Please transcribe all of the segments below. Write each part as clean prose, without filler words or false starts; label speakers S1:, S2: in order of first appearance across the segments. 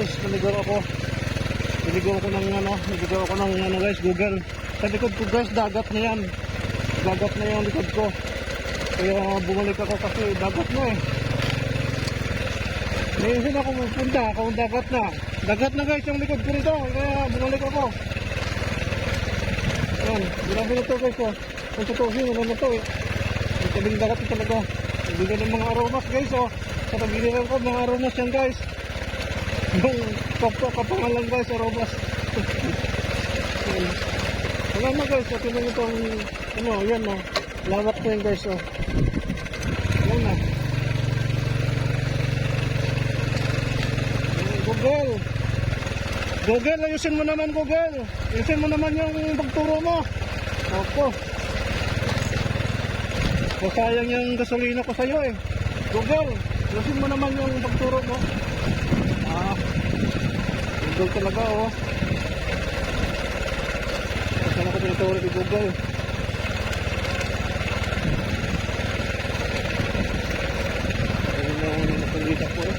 S1: guys, naligaw ako ng ano guys, Google. Sa likod ko guys, dagat na yan. Dagat na yung likod ko. Kaya bumalik ako kasi dagat na eh. Ngayon ako magpunta kung dagat na. Dagat na guys yung likod ko rito. Kaya bumalik ako. Yan, grabe na to guys oh. Kung tutusin, wala na to eh. Ang tabing dagat ito talaga. Bigyan ng mga aromas guys oh. Sa tagiliran ko mga aromas yan guys. Yung kapangalan guys, aromas. Yan. Wala na guys, so tinan itong ano, yan oh. Lawak na yan guys oh. Yan na. Google, ayusin mo naman Google. Ayusin mo naman yung pagturo mo. Opo. So, sayang yung gasolina ko sa'yo eh. Google, ayusin mo naman yung pagturo mo. Google talaga oh. Saan ako tinuturo ni Google? Ayun yung napagita ko eh.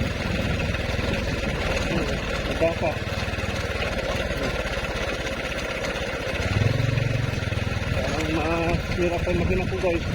S1: Nagkaka. Parang mahirap ay maghanap ko guys.